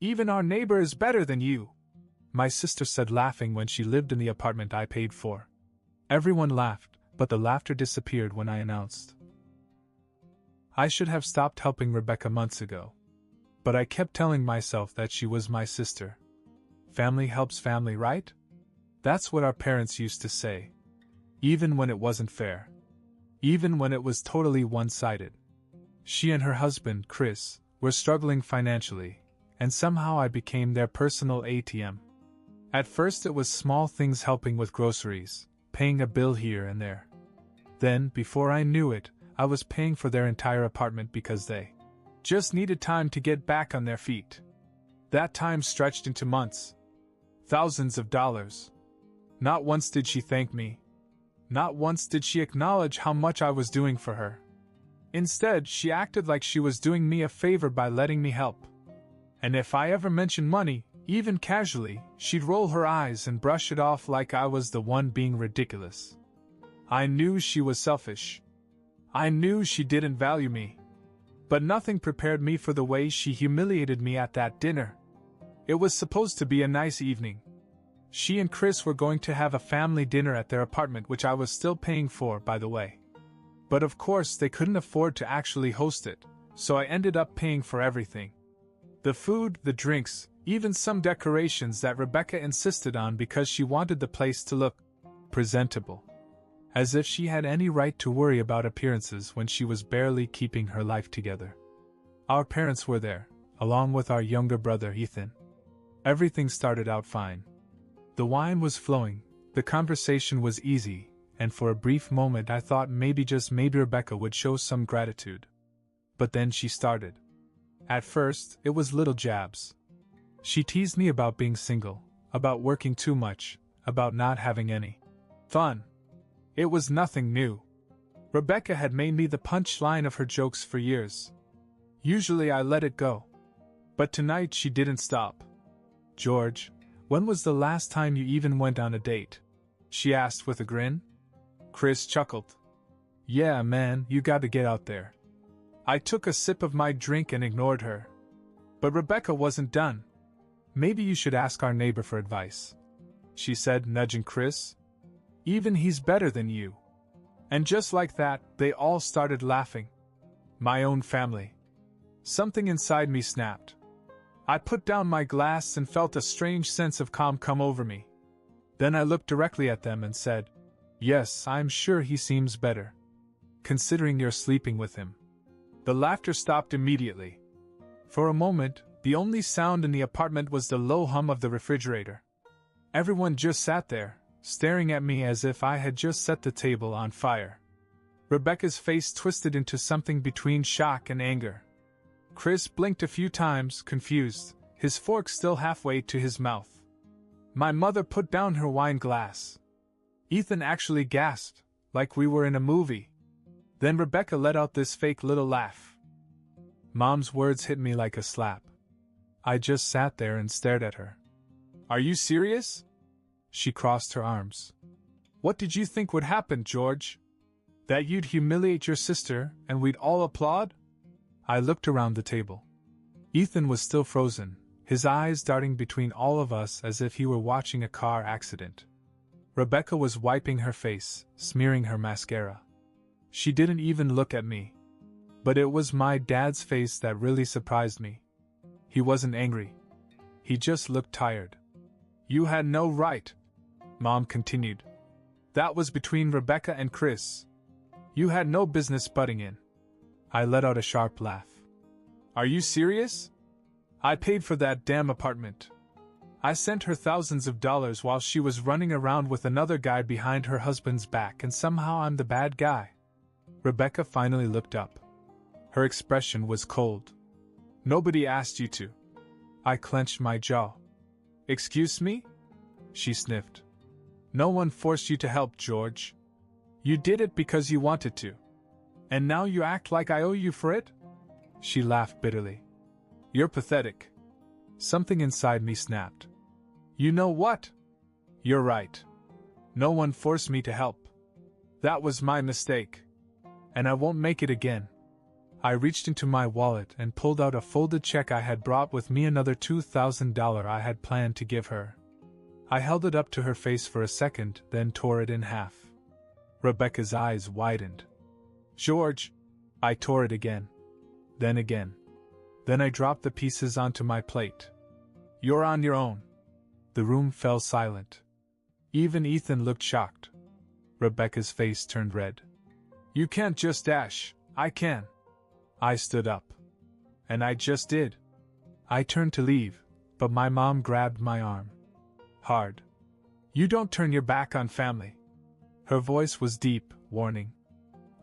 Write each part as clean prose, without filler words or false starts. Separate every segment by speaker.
Speaker 1: Even our neighbor is better than you, my sister said, laughing when she lived in the apartment I paid for. Everyone laughed, but the laughter disappeared when I announced. I should have stopped helping Rebecca months ago. But I kept telling myself that she was my sister. Family helps family, right? That's what our parents used to say. Even when it wasn't fair. Even when it was totally one-sided. She and her husband, Chris, were struggling financially, and somehow I became their personal ATM. At first it was small things, helping with groceries, paying a bill here and there. Then, before I knew it, I was paying for their entire apartment because they just needed time to get back on their feet. That time stretched into months. Thousands of dollars. Not once did she thank me. Not once did she acknowledge how much I was doing for her. Instead, she acted like she was doing me a favor by letting me help. And if I ever mentioned money, even casually, she'd roll her eyes and brush it off like I was the one being ridiculous. I knew she was selfish. I knew she didn't value me. But nothing prepared me for the way she humiliated me at that dinner. It was supposed to be a nice evening. She and Chris were going to have a family dinner at their apartment, which I was still paying for, by the way. But of course they couldn't afford to actually host it, so I ended up paying for everything. The food, the drinks, even some decorations that Rebecca insisted on because she wanted the place to look presentable. As if she had any right to worry about appearances when she was barely keeping her life together. Our parents were there, along with our younger brother Ethan. Everything started out fine. The wine was flowing, the conversation was easy, and for a brief moment I thought maybe, just maybe, Rebecca would show some gratitude. But then she started. At first, it was little jabs. She teased me about being single, about working too much, about not having any fun. It was nothing new. Rebecca had made me the punchline of her jokes for years. Usually I let it go. But tonight she didn't stop. "George, when was the last time you even went on a date?" she asked with a grin. Chris chuckled. "Yeah, man, you gotta get out there." I took a sip of my drink and ignored her. But Rebecca wasn't done. "Maybe you should ask our neighbor for advice," she said, nudging Chris. "Even he's better than you." And just like that, they all started laughing. My own family. Something inside me snapped. I put down my glass and felt a strange sense of calm come over me. Then I looked directly at them and said, "Yes, I'm sure he seems better. Considering you're sleeping with him." The laughter stopped immediately. For a moment, the only sound in the apartment was the low hum of the refrigerator. Everyone just sat there, staring at me as if I had just set the table on fire. Rebecca's face twisted into something between shock and anger. Chris blinked a few times, confused, his fork still halfway to his mouth. My mother put down her wine glass. Ethan actually gasped, like we were in a movie. Then Rebecca let out this fake little laugh. Mom's words hit me like a slap. I just sat there and stared at her. "Are you serious?" She crossed her arms. "What did you think would happen, George? That you'd humiliate your sister and we'd all applaud?" I looked around the table. Ethan was still frozen, his eyes darting between all of us as if he were watching a car accident. Rebecca was wiping her face, smearing her mascara. She didn't even look at me. But it was my dad's face that really surprised me. He wasn't angry. He just looked tired. "You had no right," Mom continued. "That was between Rebecca and Chris. You had no business butting in." I let out a sharp laugh. "Are you serious? I paid for that damn apartment. I sent her thousands of dollars while she was running around with another guy behind her husband's back, and somehow I'm the bad guy." Rebecca finally looked up. Her expression was cold. "Nobody asked you to." I clenched my jaw. "Excuse me?" She sniffed. "No one forced you to help, George. You did it because you wanted to. And now you act like I owe you for it?" She laughed bitterly. "You're pathetic." Something inside me snapped. "You know what? You're right. No one forced me to help. That was my mistake. And I won't make it again." I reached into my wallet and pulled out a folded check I had brought with me, another $2,000 I had planned to give her. I held it up to her face for a second, then tore it in half. Rebecca's eyes widened. George! I tore it again. Then again. Then I dropped the pieces onto my plate. You're on your own. The room fell silent. Even Ethan looked shocked. Rebecca's face turned red. You can't just dash. I can. I stood up. And I just did. I turned to leave, but my mom grabbed my arm. Hard. You don't turn your back on family. Her voice was deep, warning.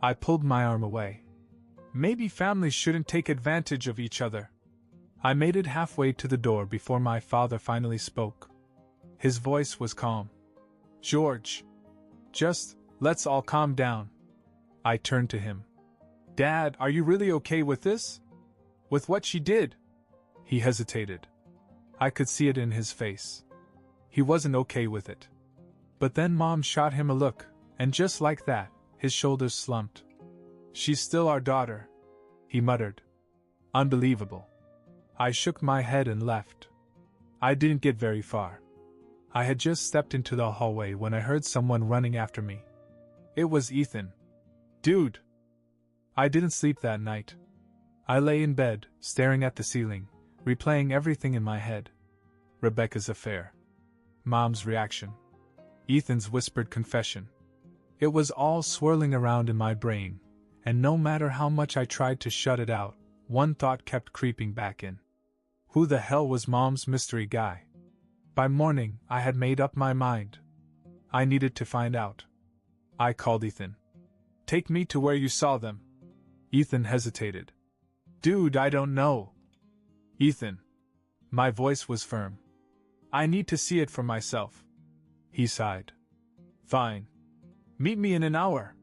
Speaker 1: I pulled my arm away. Maybe families shouldn't take advantage of each other. I made it halfway to the door before my father finally spoke. His voice was calm. George. Just, let's all calm down. I turned to him. Dad, are you really okay with this? With what she did? He hesitated. I could see it in his face. He wasn't okay with it. But then Mom shot him a look, and just like that, his shoulders slumped. She's still our daughter, he muttered. Unbelievable. I shook my head and left. I didn't get very far. I had just stepped into the hallway when I heard someone running after me. It was Ethan. Dude! I didn't sleep that night. I lay in bed, staring at the ceiling, replaying everything in my head. Rebecca's affair. Mom's reaction. Ethan's whispered confession. It was all swirling around in my brain, and no matter how much I tried to shut it out, one thought kept creeping back in. Who the hell was Mom's mystery guy? By morning, I had made up my mind. I needed to find out. I called Ethan. Take me to where you saw them. Ethan hesitated. Dude, I don't know. Ethan. My voice was firm. I need to see it for myself. He sighed. Fine. Meet me in an hour.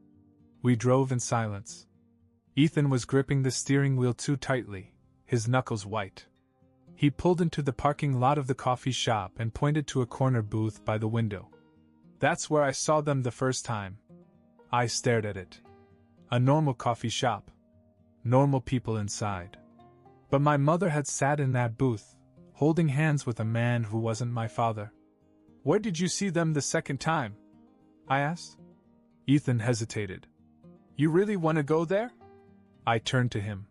Speaker 1: We drove in silence. Ethan was gripping the steering wheel too tightly, his knuckles white. He pulled into the parking lot of the coffee shop and pointed to a corner booth by the window. That's where I saw them the first time. I stared at it. A normal coffee shop. Normal people inside. But my mother had sat in that booth, holding hands with a man who wasn't my father. Where did you see them the second time? I asked. Ethan hesitated. You really want to go there? I turned to him.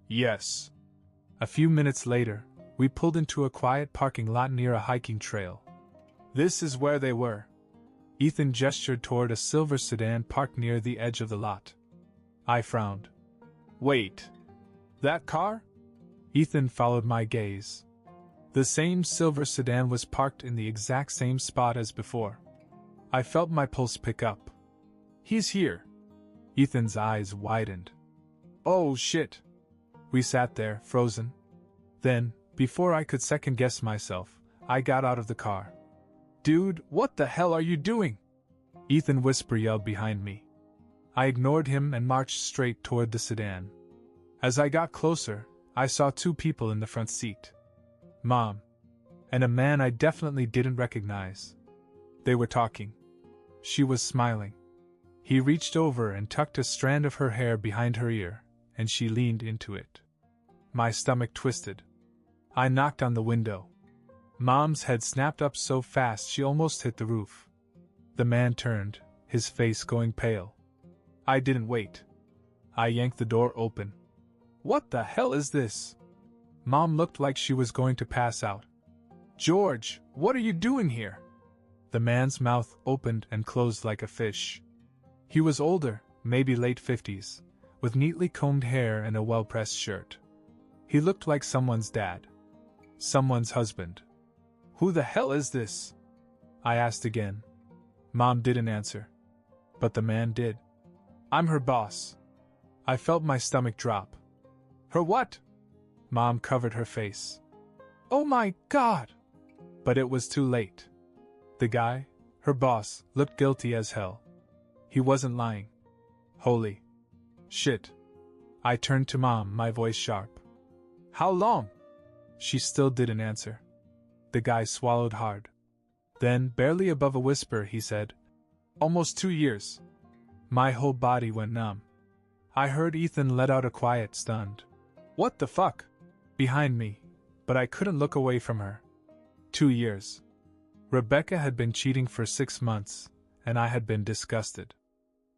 Speaker 1: Yes. A few minutes later, we pulled into a quiet parking lot near a hiking trail. This is where they were. Ethan gestured toward a silver sedan parked near the edge of the lot. I frowned. Wait. That car? Ethan followed my gaze. The same silver sedan was parked in the exact same spot as before. I felt my pulse pick up. He's here. Ethan's eyes widened. Oh shit. We sat there, frozen. Then, before I could second-guess myself, I got out of the car. Dude, what the hell are you doing? Ethan whisper yelled behind me. I ignored him and marched straight toward the sedan. As I got closer, I saw two people in the front seat. Mom. And a man I definitely didn't recognize. They were talking. She was smiling. He reached over and tucked a strand of her hair behind her ear, and she leaned into it. My stomach twisted. I knocked on the window. Mom's head snapped up so fast she almost hit the roof. The man turned, his face going pale. I didn't wait. I yanked the door open. What the hell is this? Mom looked like she was going to pass out. George, what are you doing here? The man's mouth opened and closed like a fish. He was older, maybe late 50s, with neatly combed hair and a well-pressed shirt. He looked like someone's dad. Someone's husband. Who the hell is this? I asked again. Mom didn't answer. But the man did. I'm her boss. I felt my stomach drop. Her what? Mom covered her face. Oh my God! But it was too late. The guy, her boss, looked guilty as hell. He wasn't lying. Holy shit. I turned to Mom, my voice sharp. How long? She still didn't answer. The guy swallowed hard. Then, barely above a whisper, he said, Almost 2 years. My whole body went numb. I heard Ethan let out a quiet, stunned, "What the fuck?" behind me, but I couldn't look away from her. 2 years. Rebecca had been cheating for 6 months, and I had been disgusted.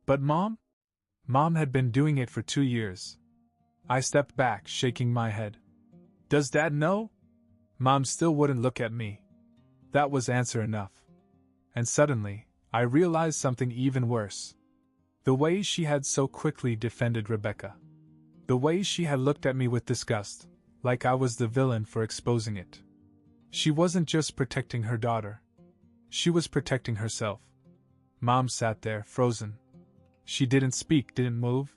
Speaker 1: But Mom? Mom had been doing it for 2 years. I stepped back, shaking my head. Does Dad know? Mom still wouldn't look at me. That was answer enough. And suddenly, I realized something even worse. The way she had so quickly defended Rebecca. The way she had looked at me with disgust, like I was the villain for exposing it. She wasn't just protecting her daughter. She was protecting herself. Mom sat there, frozen. She didn't speak, didn't move.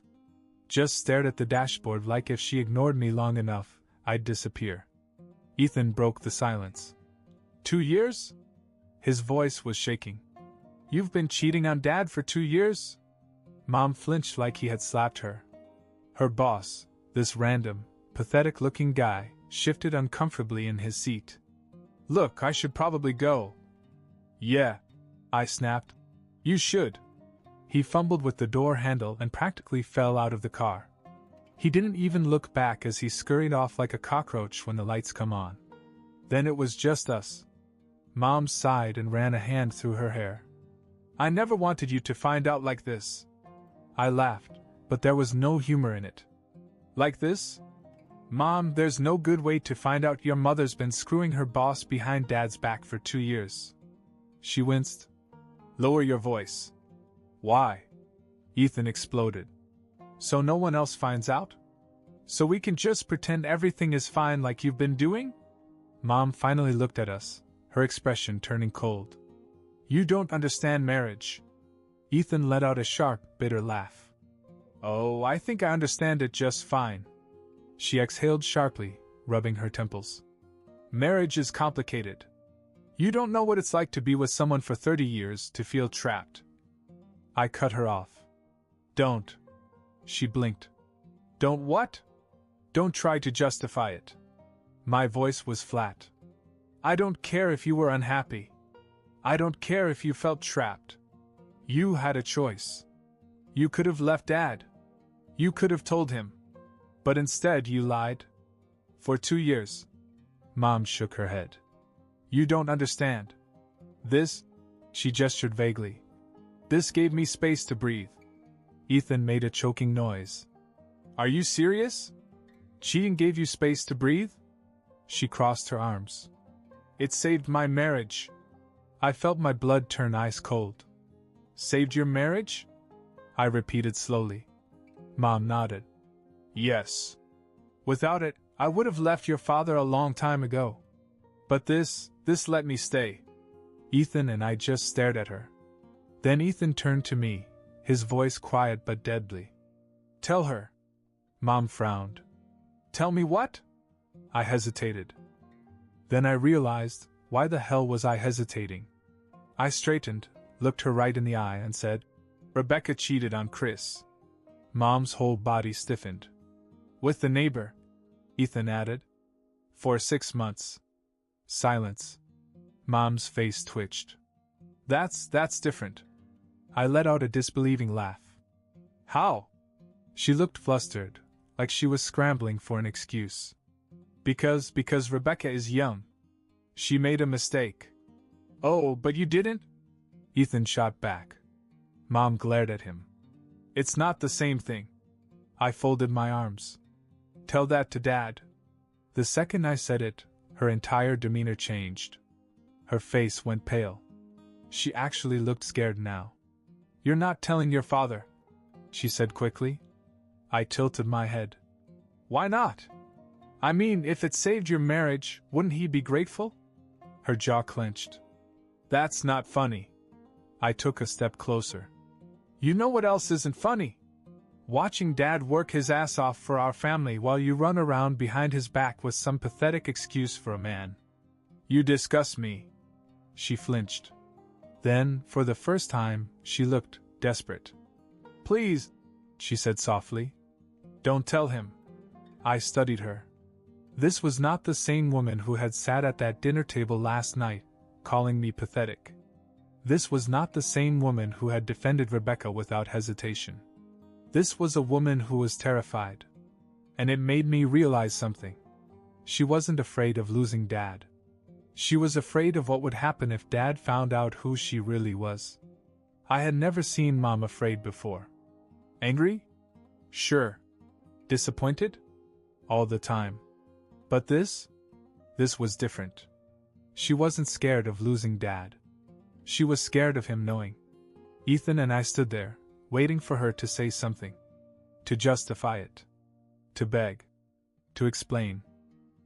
Speaker 1: Just stared at the dashboard like if she ignored me long enough, I'd disappear. Ethan broke the silence. 2 years? His voice was shaking. You've been cheating on Dad for 2 years? Mom flinched like he had slapped her. Her boss, this random, pathetic-looking guy, shifted uncomfortably in his seat. Look, I should probably go. Yeah, I snapped. You should. He fumbled with the door handle and practically fell out of the car. He didn't even look back as he scurried off like a cockroach when the lights come on. Then it was just us. Mom sighed and ran a hand through her hair. I never wanted you to find out like this. I laughed, but there was no humor in it. Like this? Mom, there's no good way to find out your mother's been screwing her boss behind Dad's back for 2 years. She winced. Lower your voice. Why? Ethan exploded. So no one else finds out? So we can just pretend everything is fine like you've been doing? Mom finally looked at us, her expression turning cold. You don't understand marriage. Ethan let out a sharp, bitter laugh. Oh, I think I understand it just fine. She exhaled sharply, rubbing her temples. Marriage is complicated. You don't know what it's like to be with someone for 30 years to feel trapped. I cut her off. Don't. She blinked. Don't what? Don't try to justify it. My voice was flat. I don't care if you were unhappy. I don't care if you felt trapped. You had a choice. You could have left Dad. You could have told him. But instead you lied. For 2 years. Mom shook her head. You don't understand. This, she gestured vaguely. This gave me space to breathe. Ethan made a choking noise. Are you serious? Cheating gave you space to breathe? She crossed her arms. It saved my marriage. I felt my blood turn ice cold. Saved your marriage? I repeated slowly. Mom nodded. Yes. Without it, I would have left your father a long time ago. But this let me stay. Ethan and I just stared at her. Then Ethan turned to me, his voice quiet but deadly. Tell her. Mom frowned. Tell me what? I hesitated. Then I realized, why the hell was I hesitating? I straightened, looked her right in the eye and said, Rebecca cheated on Chris. Mom's whole body stiffened. With the neighbor, Ethan added. For 6 months. Silence. Mom's face twitched. That's different. I let out a disbelieving laugh. How? She looked flustered, like she was scrambling for an excuse. Because Rebecca is young. She made a mistake. Oh, but you didn't? Ethan shot back. Mom glared at him. It's not the same thing. I folded my arms. Tell that to Dad. The second I said it, her entire demeanor changed. Her face went pale. She actually looked scared now. You're not telling your father, she said quickly. I tilted my head. Why not? I mean, if it saved your marriage, wouldn't he be grateful? Her jaw clenched. That's not funny. I took a step closer. You know what else isn't funny? Watching Dad work his ass off for our family while you run around behind his back with some pathetic excuse for a man. You disgust me. She flinched. Then, for the first time, she looked desperate. Please, she said softly. Don't tell him. I studied her. This was not the same woman who had sat at that dinner table last night, calling me pathetic. This was not the same woman who had defended Rebecca without hesitation. This was a woman who was terrified. And it made me realize something. She wasn't afraid of losing Dad. She was afraid of what would happen if Dad found out who she really was. I had never seen Mom afraid before. Angry? Sure. Disappointed? All the time. But this was different. She wasn't scared of losing Dad. She was scared of him knowing. Ethan and I stood there, waiting for her to say something. To justify it. To beg. To explain.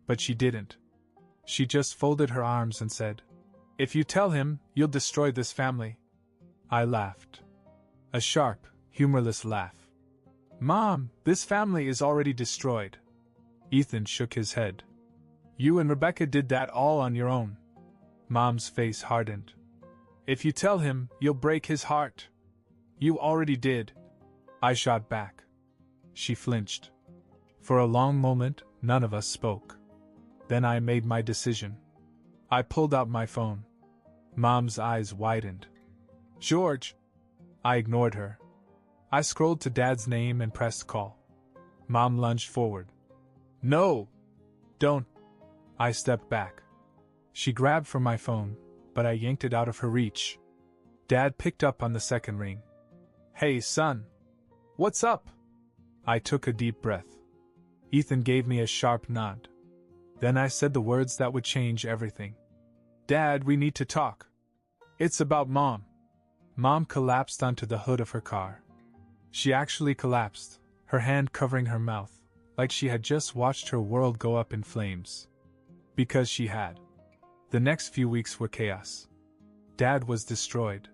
Speaker 1: But she didn't. She just folded her arms and said, "If you tell him, you'll destroy this family." I laughed. A sharp, humorless laugh. "Mom, this family is already destroyed." Ethan shook his head. "You and Rebecca did that all on your own." Mom's face hardened. "If you tell him, you'll break his heart." "You already did." I shot back. She flinched. For a long moment, none of us spoke. Then I made my decision. I pulled out my phone. Mom's eyes widened. "George!" I ignored her. I scrolled to Dad's name and pressed call. Mom lunged forward. "No! Don't!" I stepped back. She grabbed for my phone, but I yanked it out of her reach. Dad picked up on the second ring. "Hey, son! What's up?" I took a deep breath. Ethan gave me a sharp nod. Then I said the words that would change everything. "Dad, we need to talk. It's about Mom." Mom collapsed onto the hood of her car. She actually collapsed, her hand covering her mouth, like she had just watched her world go up in flames. Because she had. The next few weeks were chaos. Dad was destroyed.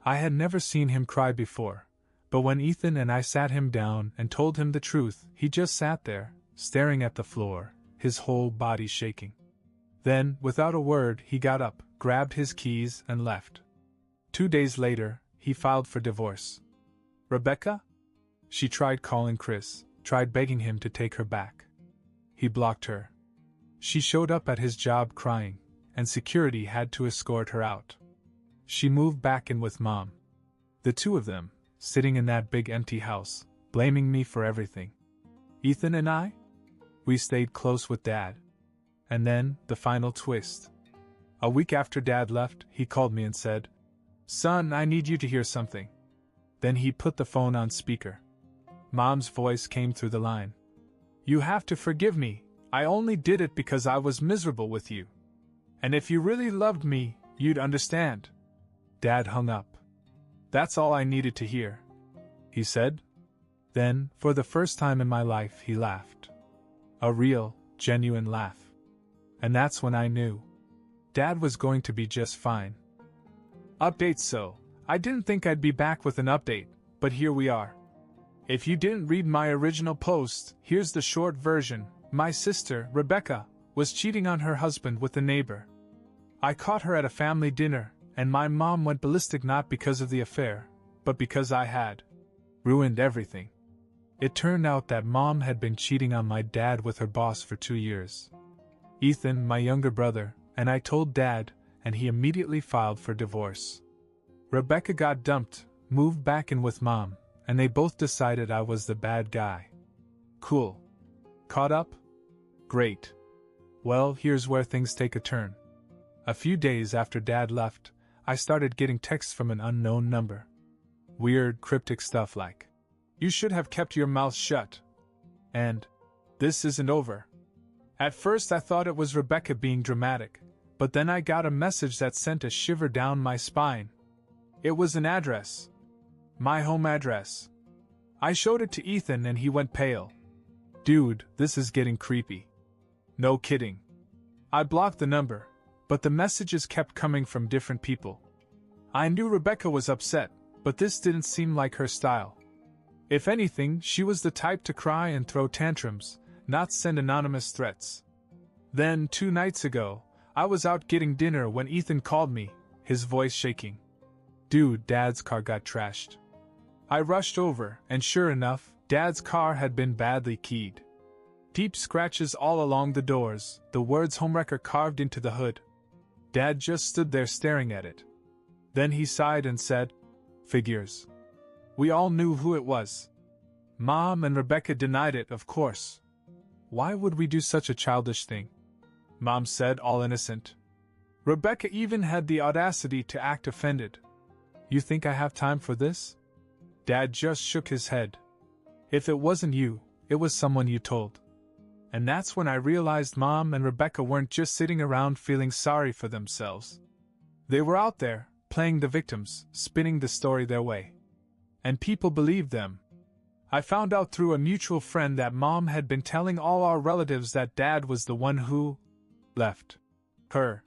Speaker 1: I had never seen him cry before, but when Ethan and I sat him down and told him the truth, he just sat there, staring at the floor, his whole body shaking. Then, without a word, he got up, grabbed his keys, and left. 2 days later, he filed for divorce. Rebecca? She tried calling Chris, tried begging him to take her back. He blocked her. She showed up at his job crying, and security had to escort her out. She moved back in with Mom. The two of them, sitting in that big empty house, blaming me for everything. Ethan and I? We stayed close with Dad. And then, the final twist. A week after Dad left, he called me and said, "Son, I need you to hear something." Then he put the phone on speaker. Mom's voice came through the line. "You have to forgive me. I only did it because I was miserable with you. And if you really loved me, you'd understand." Dad hung up. "That's all I needed to hear," he said. Then, for the first time in my life, he laughed. A real, genuine laugh. And that's when I knew. Dad was going to be just fine. Update. So, I didn't think I'd be back with an update, but here we are. If you didn't read my original post, here's the short version. My sister, Rebecca, was cheating on her husband with a neighbor. I caught her at a family dinner, and my mom went ballistic not because of the affair, but because I had ruined everything. It turned out that Mom had been cheating on my dad with her boss for 2 years. Ethan, my younger brother, and I told Dad, and he immediately filed for divorce. Rebecca got dumped, moved back in with Mom, and they both decided I was the bad guy. Cool. Caught up? Great. Well, here's where things take a turn. A few days after Dad left, I started getting texts from an unknown number. Weird, cryptic stuff like, "You should have kept your mouth shut," and "This isn't over." At first I thought it was Rebecca being dramatic, but then I got a message that sent a shiver down my spine. It was an address. My home address. I showed it to Ethan and he went pale. "Dude, this is getting creepy." No kidding. I blocked the number, but the messages kept coming from different people. I knew Rebecca was upset, but this didn't seem like her style. If anything, she was the type to cry and throw tantrums, not send anonymous threats. Then, 2 nights ago, I was out getting dinner when Ethan called me, his voice shaking. "Dude, Dad's car got trashed." I rushed over, and sure enough, Dad's car had been badly keyed. Deep scratches all along the doors, the words "homewrecker" carved into the hood. Dad just stood there staring at it. Then he sighed and said, "Figures." We all knew who it was. Mom and Rebecca denied it, of course. Why would we do such a childish thing? Mom said, all innocent. Rebecca even had the audacity to act offended. You think I have time for this? Dad just shook his head. If it wasn't you, it was someone you told. And that's when I realized Mom and Rebecca weren't just sitting around feeling sorry for themselves. They were out there, playing the victims, spinning the story their way. And people believed them. I found out through a mutual friend that Mom had been telling all our relatives that Dad was the one who left her.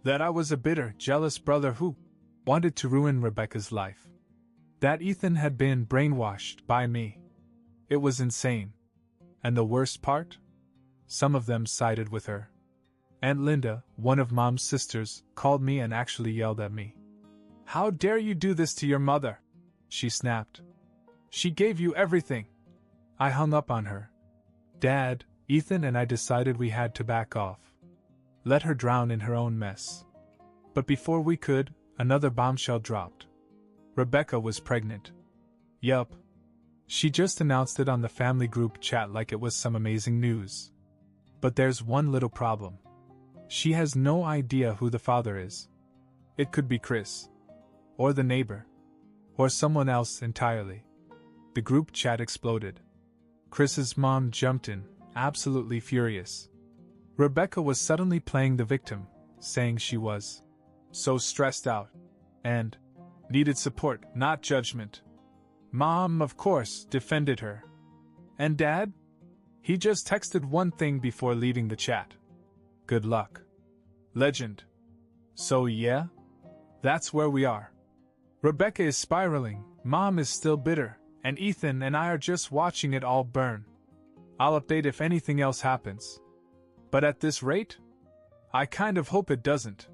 Speaker 1: That I was a bitter, jealous brother who wanted to ruin Rebecca's life. That Ethan had been brainwashed by me. It was insane. And the worst part? Some of them sided with her. Aunt Linda, one of Mom's sisters, called me and actually yelled at me. How dare you do this to your mother? She snapped. She gave you everything. I hung up on her. Dad, Ethan and I decided we had to back off. Let her drown in her own mess. But before we could, another bombshell dropped. Rebecca was pregnant. Yup. She just announced it on the family group chat like it was some amazing news. But there's one little problem. She has no idea who the father is. It could be Chris. Or the neighbor. Or someone else entirely. The group chat exploded. Chris's mom jumped in, absolutely furious. Rebecca was suddenly playing the victim, saying she was so stressed out and needed support, not judgment. Mom, of course, defended her. And Dad? He just texted one thing before leaving the chat. Good luck. Legend. So yeah? That's where we are. Rebecca is spiraling, Mom is still bitter, and Ethan and I are just watching it all burn. I'll update if anything else happens. But at this rate? I kind of hope it doesn't.